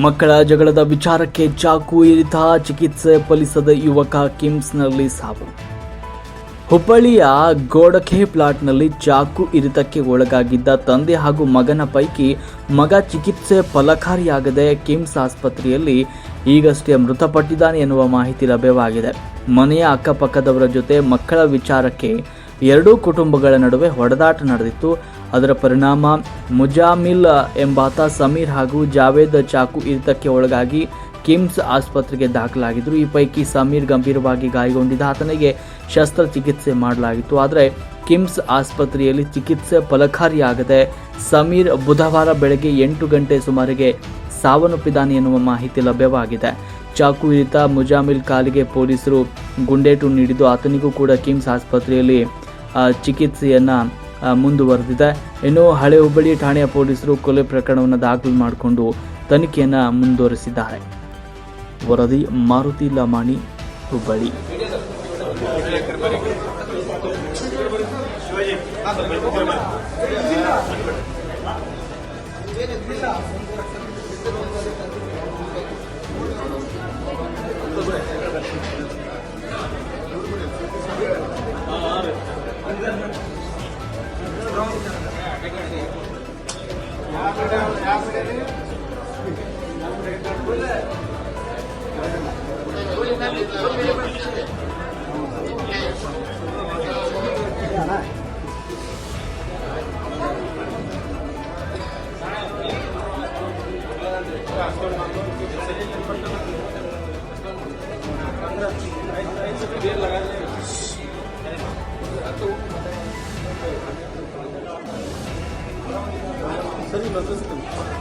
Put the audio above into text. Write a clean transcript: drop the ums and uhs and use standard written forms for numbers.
ಮಕ್ಕಳ ಜಗಳದ ವಿಚಾರಕ್ಕೆ ಚಾಕು ಇರಿತ, ಚಿಕಿತ್ಸೆ ಫಲಿಸದ ಯುವಕ ಕಿಮ್ಸ್ನಲ್ಲಿ ಸಾವು. ಹುಬ್ಬಳ್ಳಿಯ ಗೋಡಖೆ ಪ್ಲಾಟ್ನಲ್ಲಿ ಚಾಕು ಇರಿತಕ್ಕೆ ಒಳಗಾಗಿದ್ದ ತಂದೆ ಹಾಗೂ ಮಗನ ಪೈಕಿ ಮಗ ಚಿಕಿತ್ಸೆ ಫಲಕಾರಿಯಾಗದೆ ಕಿಮ್ಸ್ ಆಸ್ಪತ್ರೆಯಲ್ಲಿ ಈಗಷ್ಟೇ ಮೃತಪಟ್ಟಿದ್ದಾನೆ ಎನ್ನುವ ಮಾಹಿತಿ ಲಭ್ಯವಾಗಿದೆ. ಮನೆಯ ಅಕ್ಕಪಕ್ಕದವರ ಜೊತೆ ಮಕ್ಕಳ ವಿಚಾರಕ್ಕೆ ಎರಡೂ ಕುಟುಂಬಗಳ ನಡುವೆ ಹೊಡೆದಾಟ ನಡೆದಿತ್ತು. ಅದರ ಪರಿಣಾಮ ಮುಜಾಮಿಲ್ ಎಂಬಾತ ಸಮೀರ್ ಹಾಗೂ ಜಾವೇದ್ ಚಾಕು ಇರಿತಕ್ಕೆ ಒಳಗಾಗಿ ಕಿಮ್ಸ್ ಆಸ್ಪತ್ರೆಗೆ ದಾಖಲಾಗಿದ್ದರು. ಈ ಪೈಕಿ ಸಮೀರ್ ಗಂಭೀರವಾಗಿ ಗಾಯಗೊಂಡಿದ್ದ, ಆತನಿಗೆ ಶಸ್ತ್ರಚಿಕಿತ್ಸೆ ಮಾಡಲಾಗಿತ್ತು. ಆದರೆ ಕಿಮ್ಸ್ ಆಸ್ಪತ್ರೆಯಲ್ಲಿ ಚಿಕಿತ್ಸೆ ಫಲಕಾರಿಯಾಗದೆ ಸಮೀರ್ ಬುಧವಾರ ಬೆಳಗ್ಗೆ 8 ಗಂಟೆ ಸುಮಾರಿಗೆ ಸಾವನ್ನಪ್ಪಿದ್ದಾನೆ ಎನ್ನುವ ಮಾಹಿತಿ ಲಭ್ಯವಾಗಿದೆ. ಚಾಕು ಇರಿತ ಮುಜಾಮಿಲ್ ಕಾಲಿಗೆ ಪೊಲೀಸರು ಗುಂಡೇಟು ನೀಡಿದ್ದು, ಆತನಿಗೂ ಕೂಡ ಕಿಮ್ಸ್ ಆಸ್ಪತ್ರೆಯಲ್ಲಿ ಚಿಕಿತ್ಸೆಯನ್ನು ಮುಂದುವರೆದಿದೆ. ಇನ್ನು ಹಳೆ ಹುಬ್ಬಳ್ಳಿ ಠಾಣೆಯ ಪೊಲೀಸರು ಕೊಲೆ ಪ್ರಕರಣವನ್ನು ದಾಖಲು ಮಾಡಿಕೊಂಡು ತನಿಖೆಯನ್ನು ಮುಂದುವರೆಸಿದ್ದಾರೆ. ವರದಿ ಮಾರುತಿ ಲಮಾಣಿ, ಹುಬ್ಬಳ್ಳಿ. सर